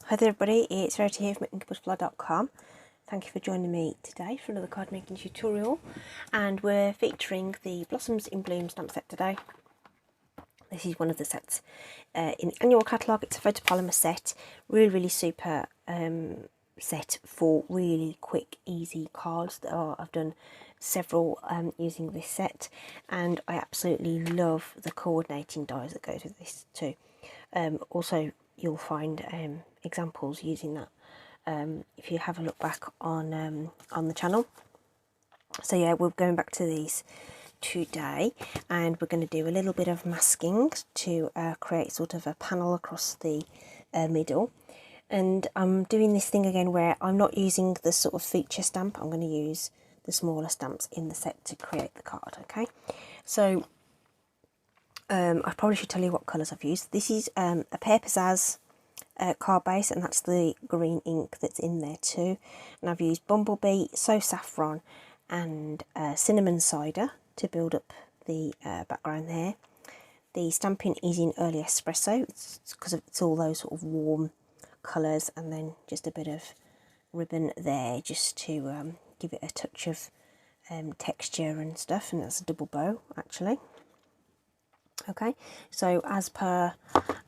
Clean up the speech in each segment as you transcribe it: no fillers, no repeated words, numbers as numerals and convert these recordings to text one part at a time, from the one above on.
Hi there everybody, it's Verity here from inkybutterfly.com. Thank you for joining me today for another card making tutorial, and we're featuring the Blossoms in Bloom stamp set today. This is one of the sets in the annual catalogue. It's a photopolymer set, really super set for really quick easy cards. I've done several using this set, and I absolutely love the coordinating dies that goes with this too. Also you'll find examples using that if you have a look back on the channel. So yeah, we're going back to these today, and we're going to do a little bit of masking to create sort of a panel across the middle. And I'm doing this thing again where I'm not using the sort of feature stamp. I'm going to use the smaller stamps in the set to create the card. Okay, so I probably should tell you what colours I've used. This is a Pear Pizzazz card base, and that's the green ink that's in there too. And I've used Bumblebee, So Saffron and Cinnamon Cider to build up the background there. The stamping is in Early Espresso. It's because it's all those sort of warm colours, and then just a bit of ribbon there just to give it a touch of texture and stuff, and that's a double bow actually. Okay, so as per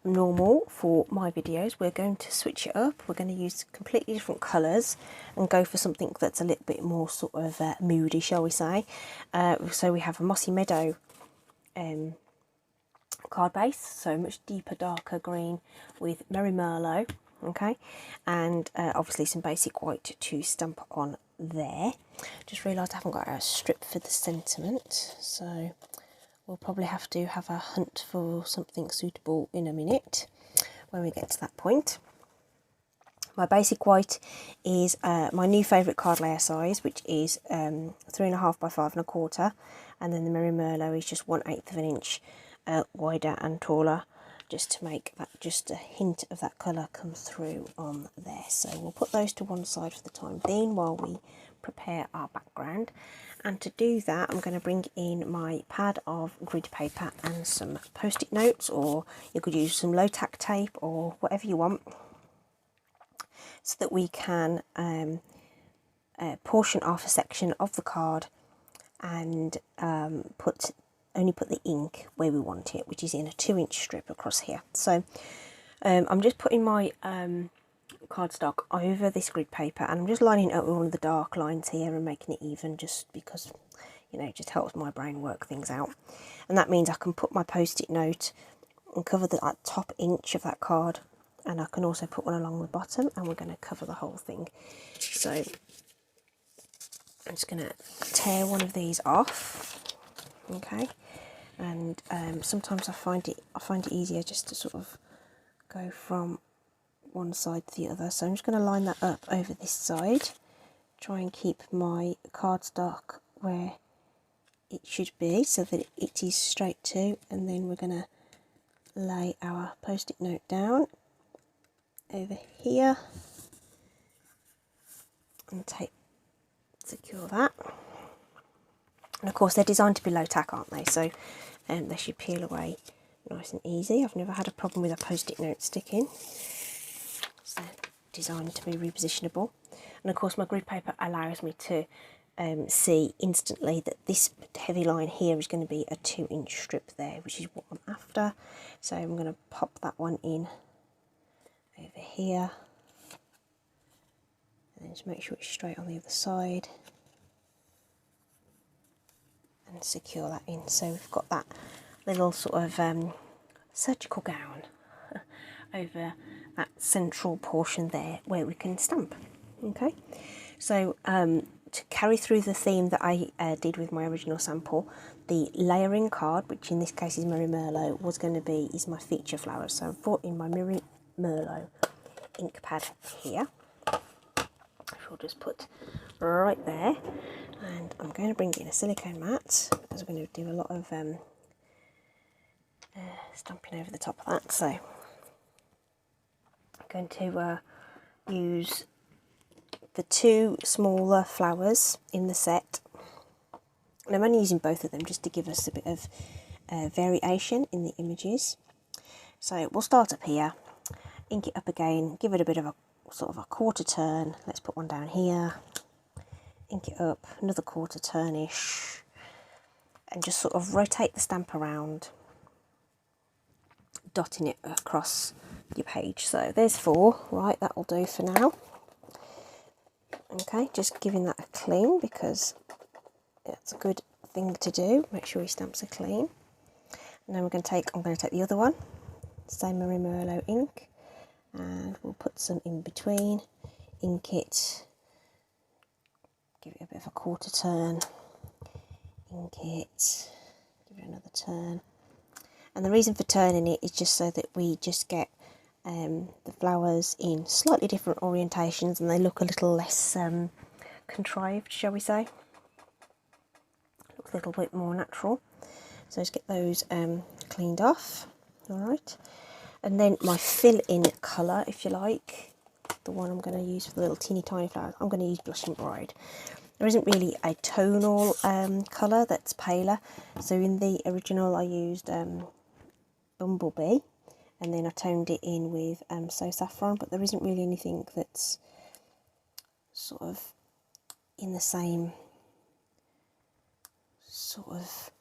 normal for my videos, we're going to switch it up. We're going to use completely different colours and go for something that's a little bit more sort of moody, shall we say. So we have a Mossy Meadow card base, so much deeper, darker green with Merry Merlot. Okay, and obviously some basic white to stamp on there. Just realised I haven't got a strip for the sentiment, so we'll probably have to have a hunt for something suitable in a minute when we get to that point. My basic white is my new favourite card layer size, which is 3.5 by 5.25, and then the Merry Merlot is just 1/8 of an inch wider and taller, just to make that just a hint of that colour come through on there. So we'll put those to one side for the time being while we prepare our background. And to do that, I'm going to bring in my pad of grid paper and some post-it notes, or you could use some low tack tape or whatever you want, so that we can portion off a section of the card and only put the ink where we want it, which is in a 2-inch strip across here. So I'm just putting my cardstock over this grid paper, and I'm just lining up with one of the dark lines here and making it even, just because, you know, it just helps my brain work things out. And that means I can put my post-it note and cover the top inch of that card, and I can also put one along the bottom, and we're going to cover the whole thing. So I'm just going to tear one of these off. Okay, and sometimes I find it easier just to sort of go from one side to the other. So I'm just going to line that up over this side, try and keep my cardstock where it should be so that it is straight to, and then we're going to lay our post-it note down over here and secure that. And of course they're designed to be low tack, aren't they? So they should peel away nice and easy. I've never had a problem with a post-it note sticking. So designed to be repositionable. And of course my grid paper allows me to see instantly that this heavy line here is going to be a 2-inch strip there, which is what I'm after. So I'm going to pop that one in over here, and then just make sure it's straight on the other side and secure that in. So we've got that little sort of surgical gown over that central portion there where we can stamp. Okay, so to carry through the theme that I did with my original sample, the layering card, which in this case is Merry Merlot, is my feature flowers. So I've brought in my Merry Merlot ink pad here, which we'll just put right there, and I'm going to bring in a silicone mat because we're going to do a lot of stamping over the top of that. So I'm going to use the 2 smaller flowers in the set, and I'm only using both of them just to give us a bit of variation in the images. So we'll start up here, ink it up again, give it a bit of a sort of a quarter turn. Let's put one down here, ink it up, another quarter turnish, and just sort of rotate the stamp around, dotting it across your page. So there's 4, right, that will do for now. Okay, just giving that a clean because it's a good thing to do. Make sure your stamps are clean. And then I'm going to take the other one, same Marie Merlot ink, and we'll put some in between, ink it, give it a bit of a quarter turn, ink it, give it another turn. And the reason for turning it is just so that we just get the flowers in slightly different orientations and they look a little less contrived, shall we say. Look a little bit more natural. So just get those cleaned off, alright. And then my fill-in colour, if you like, the one I'm going to use for the little teeny tiny flowers, I'm going to use Blushing Bride. There isn't really a tonal colour that's paler, so in the original I used Bumblebee, and then I toned it in with So Saffron, but there isn't really anything that's sort of in the same sort of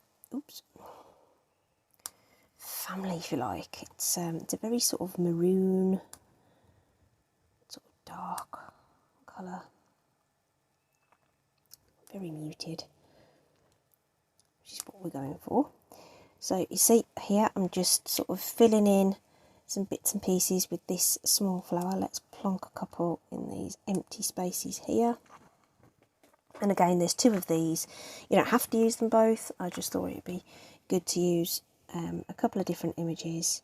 family, if you like. It's a very sort of maroon, sort of dark colour, very muted, which is what we're going for. So you see here, I'm just sort of filling in some bits and pieces with this small flower. Let's plonk a couple in these empty spaces here. And again, there's 2 of these. You don't have to use them both. I just thought it'd be good to use a couple of different images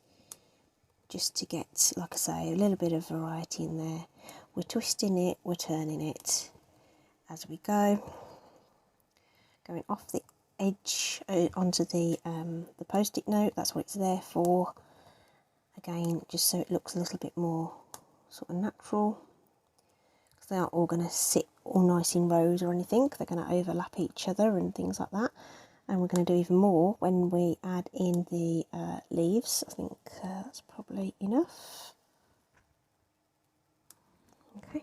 just to get, like I say, a little bit of variety in there. We're twisting it, we're turning it as we go. Going off the edge onto the post-it note, that's what it's there for. Again, just so it looks a little bit more sort of natural, because they aren't all going to sit all nice in rows or anything. They're going to overlap each other and things like that. And we're going to do even more when we add in the leaves. I think that's probably enough. Okay,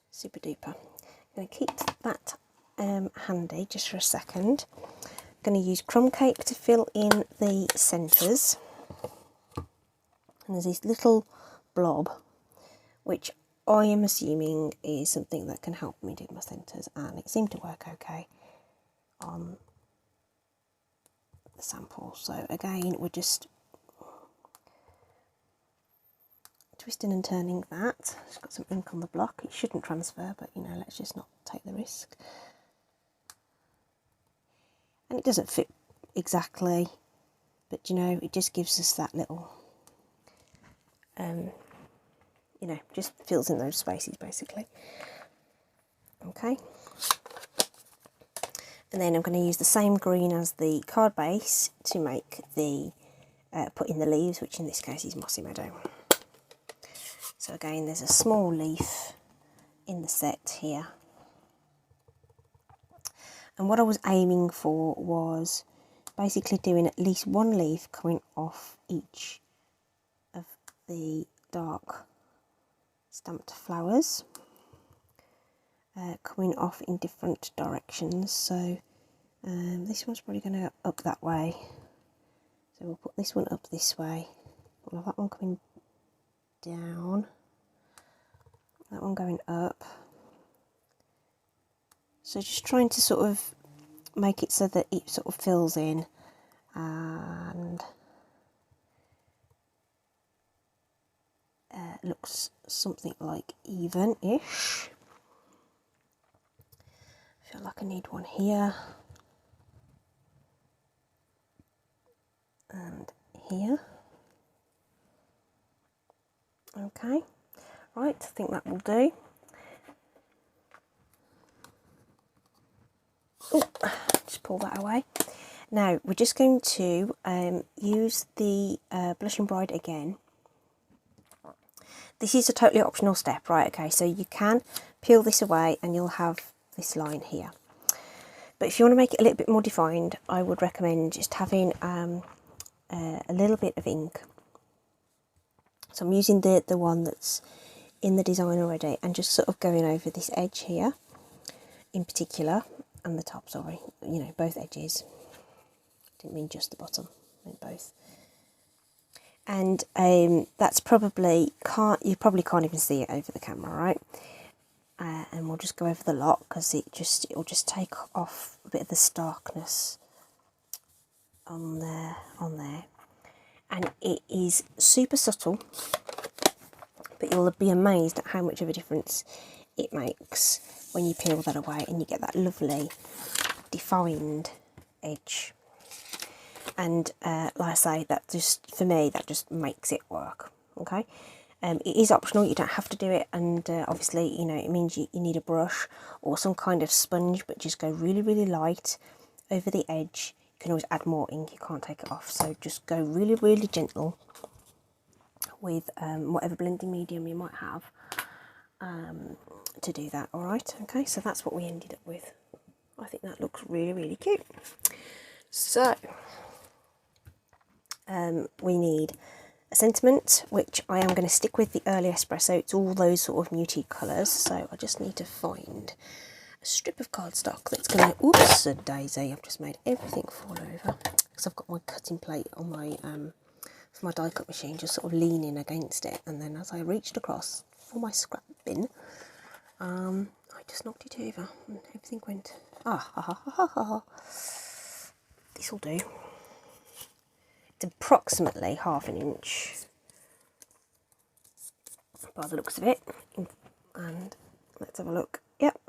super duper. I'm going to keep that handy just for a second. I'm going to use crumb cake to fill in the centres. And there's this little blob, which I am assuming is something that can help me do my centres, and it seemed to work okay on the sample. So again, we're just twisting and turning that. It's got some ink on the block. It shouldn't transfer, but you know, let's just not take the risk. And it doesn't fit exactly, but you know, it just gives us that little you know, just fills in those spaces basically. Okay, and then I'm going to use the same green as the card base to make the put in the leaves, which in this case is Mossy Meadow. So again, there's a small leaf in the set here, and what I was aiming for was basically doing at least 1 leaf coming off each of the dark stamped flowers, coming off in different directions. So this one's probably going to go up that way, so we'll put this one up this way. We'll have that one coming down, that one going up. So just trying to sort of make it so that it sort of fills in and looks something like even-ish. I feel like I need one here and here. Okay, right, I think that will do. Oh, just pull that away. Now we're just going to use the Blushing Bride again. This is a totally optional step, right? Okay, so you can peel this away and you'll have this line here. But if you want to make it a little bit more defined, I would recommend just having a little bit of ink. So I'm using the one that's in the design already, and just sort of going over this edge here in particular, and the top, sorry, you know, both edges. Didn't mean just the bottom, I meant both. And that's probably, you probably can't even see it over the camera, right? And we'll just go over the lot, because it'll just take off a bit of the starkness on there. And it is super subtle, but you'll be amazed at how much of a difference it makes when you peel that away and you get that lovely defined edge. And like I say, that just, for me, that just makes it work. Okay, it is optional, you don't have to do it, and obviously, you know, it means you need a brush or some kind of sponge, but just go really, really light over the edge. You can always add more ink, you can't take it off, so just go really, really gentle with whatever blending medium you might have to do that. All right, okay, so that's what we ended up with. I think that looks really, really cute. So we need a sentiment, which I am going to stick with the early espresso. It's all those sort of muted colours, so I just need to find a strip of cardstock that's going to, oops, a daisy, I've just made everything fall over, because I've got my cutting plate on my, for my die cut machine, just sort of leaning against it, and then as I reached across for my scrap bin, I just knocked it over, and everything went, this'll do. It's approximately 1/2 inch by the looks of it, and let's have a look. Yep,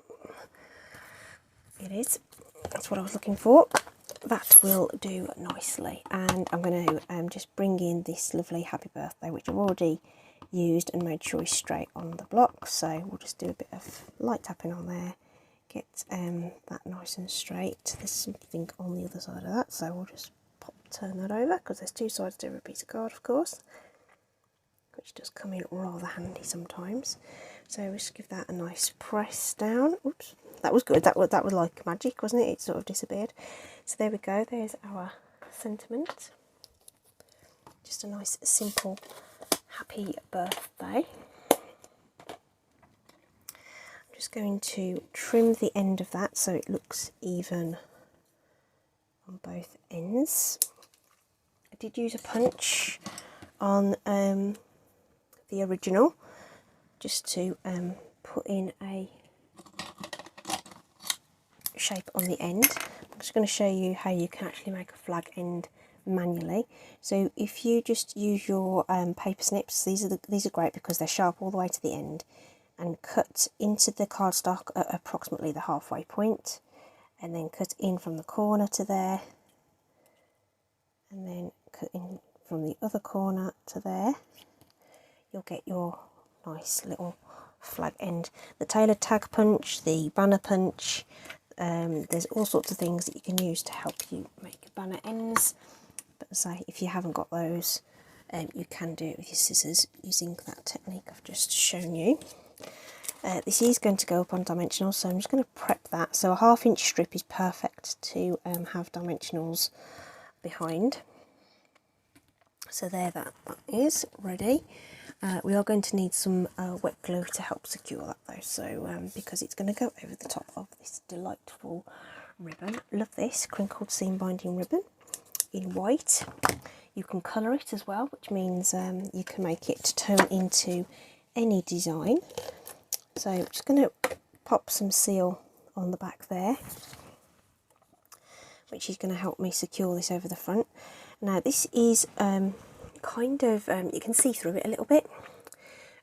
it is. That's what I was looking for. That will do nicely, and I'm going to just bring in this lovely Happy Birthday, which I've already used and made sure is straight on the block. So we'll just do a bit of light tapping on there, get that nice and straight. There's something on the other side of that, so we'll just turn that over, because there's two sides to every piece of card, of course, which does come in rather handy sometimes. So we'll just give that a nice press down. Oops, that was good. That was like magic, wasn't it? It sort of disappeared. So there we go. There's our sentiment. Just a nice, simple, happy birthday. I'm just going to trim the end of that so it looks even on both ends. I did use a punch on the original, just to put in a shape on the end. I'm just going to show you how you can actually make a flag end manually. So if you just use your paper snips, these are great because they're sharp all the way to the end, and cut into the cardstock at approximately the halfway point, and then cut in from the corner to there, and then cut in from the other corner to there. You'll get your nice little flag end. The tailored tag punch, the banner punch, there's all sorts of things that you can use to help you make banner ends. But say if you haven't got those, you can do it with your scissors using that technique I've just shown you. This is going to go up on dimensionals, so I'm just going to prep that. So a 1/2 inch strip is perfect to have dimensionals behind. So there, that is ready. We are going to need some wet glue to help secure that though, so because it's going to go over the top of this delightful ribbon. Love this crinkled seam binding ribbon in white. You can colour it as well, which means you can make it tone into any design. So I'm just going to pop some seal on the back there, which is going to help me secure this over the front. Now this is kind of, you can see through it a little bit,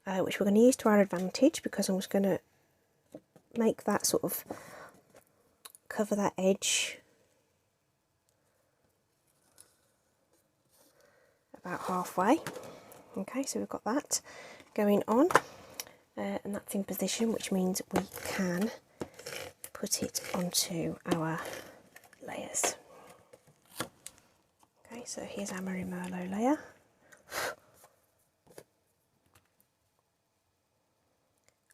which we're going to use to our advantage, because I'm just going to make that sort of cover that edge about halfway. Okay, so we've got that going on, and that's in position, which means we can put it onto our layers. Okay, so here's our Marie Merlot layer.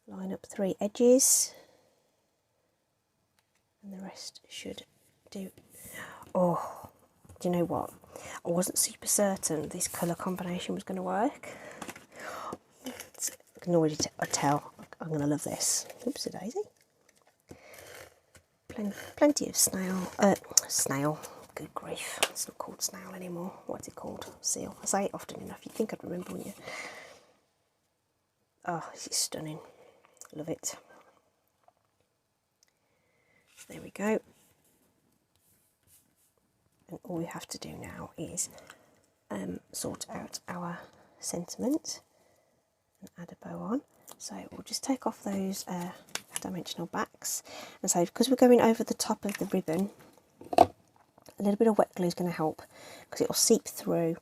Line up 3 edges, and the rest should do. Oh, do you know what? I wasn't super certain this colour combination was going to work. I can already tell I'm going to love this. Oops, a daisy. Plenty of snail. Good grief, it's not called snail anymore. What's it called? Seal. I say it often enough, you'd think I'd remember, wouldn't you? Oh, this is stunning. Love it. There we go. And all we have to do now is sort out our sentiment and add a bow on. So we'll just take off those dimensional backs, and so because we're going over the top of the ribbon, a little bit of wet glue is going to help, because it will seep through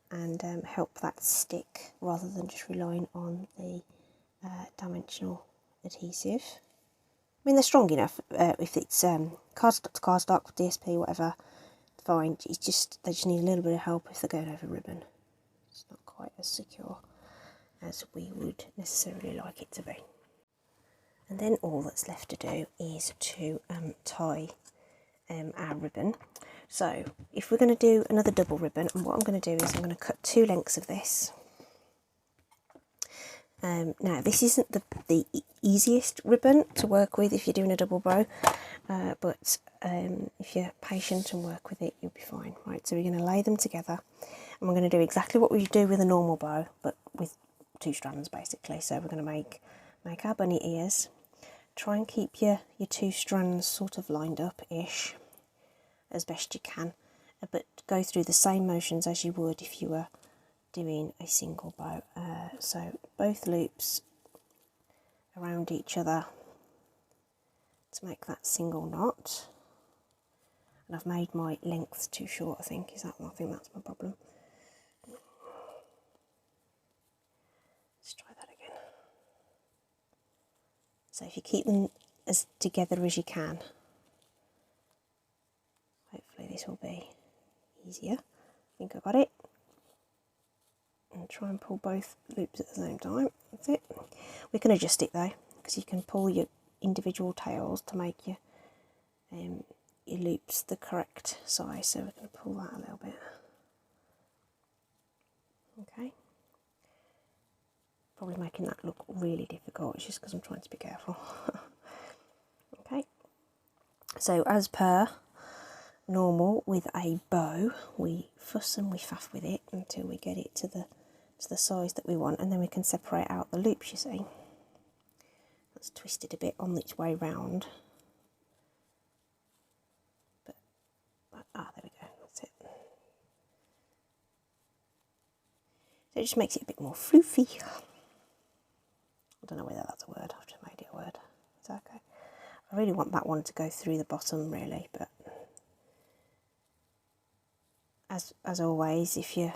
and help that stick rather than just relying on the dimensional adhesive. I mean, they're strong enough if it's cardstock to cardstock, DSP, whatever, fine. It's just, they just need a little bit of help if they're going over ribbon. It's not quite as secure as we would necessarily like it to be. And then all that's left to do is to tie our ribbon. So if we're going to do another double ribbon, and what I'm going to do is I'm going to cut 2 lengths of this. Now this isn't the easiest ribbon to work with if you're doing a double bow, but if you're patient and work with it, you'll be fine. Right, so we're going to lay them together, and we're going to do exactly what we do with a normal bow, but with 2 strands basically. So we're going to make our bunny ears. Try and keep your 2 strands sort of lined up-ish as best you can, but go through the same motions as you would if you were doing a single bow. So both loops around each other to make that single knot. And I've made my length too short, I think. I think that's my problem. Let's try that again. So if you keep them as together as you can, hopefully this will be easier. I think I got it. And try and pull both loops at the same time. That's it. We can adjust it though, because you can pull your individual tails to make your loops the correct size. So we're going to pull that a little bit. Okay. Probably making that look really difficult. It's just because I'm trying to be careful. Okay. So as per normal with a bow, we fuss and we faff with it until we get it to the size that we want, and then we can separate out the loops, you see. That's twisted a bit on its way round. But there we go, that's it. So it just makes it a bit more floofy. I don't know whether that's a word, I've just made it a word. It's okay. I really want that one to go through the bottom really, but as always, if you're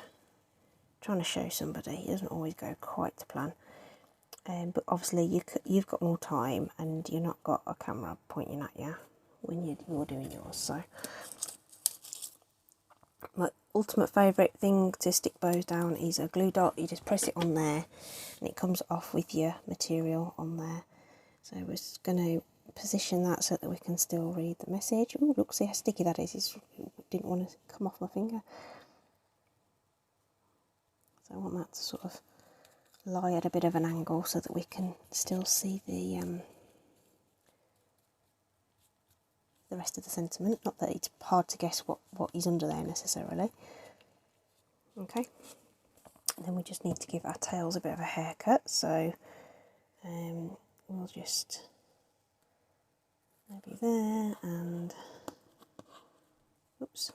trying to show somebody, it doesn't always go quite to plan. But obviously you've got more time and you've not got a camera pointing at you when you're doing yours. So my ultimate favourite thing to stick bows down is a glue dot. You just press it on there and it comes off with your material on there. So we're just going to position that so that we can still read the message. Oh, look, see how sticky that is. It didn't want to come off my finger. So I want that to sort of lie at a bit of an angle so that we can still see the rest of the sentiment. Not that it's hard to guess what is under there necessarily. Okay. And then we just need to give our tails a bit of a haircut. So we'll just maybe there and oops,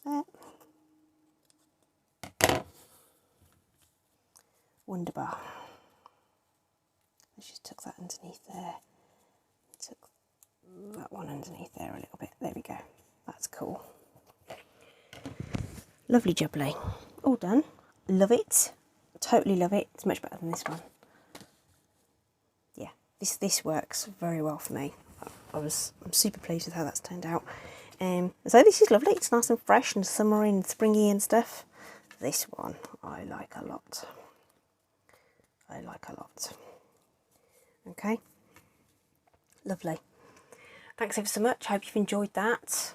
there. Wunderbar. Let's just tuck that underneath there. Tuck that one underneath there a little bit. There we go. That's cool. Lovely jubbly. All done. Love it. Totally love it. It's much better than this one. Yeah, this works very well for me. I'm super pleased with how that's turned out. So this is lovely. It's nice and fresh and summery and springy and stuff. This one I like a lot. I like a lot. Okay, lovely. Thanks ever so much. I hope you've enjoyed that.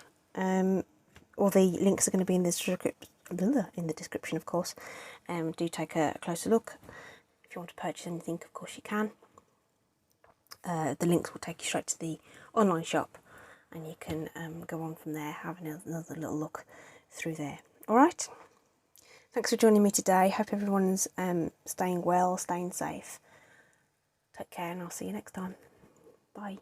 all the links are going to be in the description, of course. Do take a closer look. If you want to purchase anything, of course you can. The links will take you straight to the online shop, and you can go on from there, have another little look through there. Alright, thanks for joining me today. Hope everyone's staying well, staying safe. Take care, and I'll see you next time. Bye.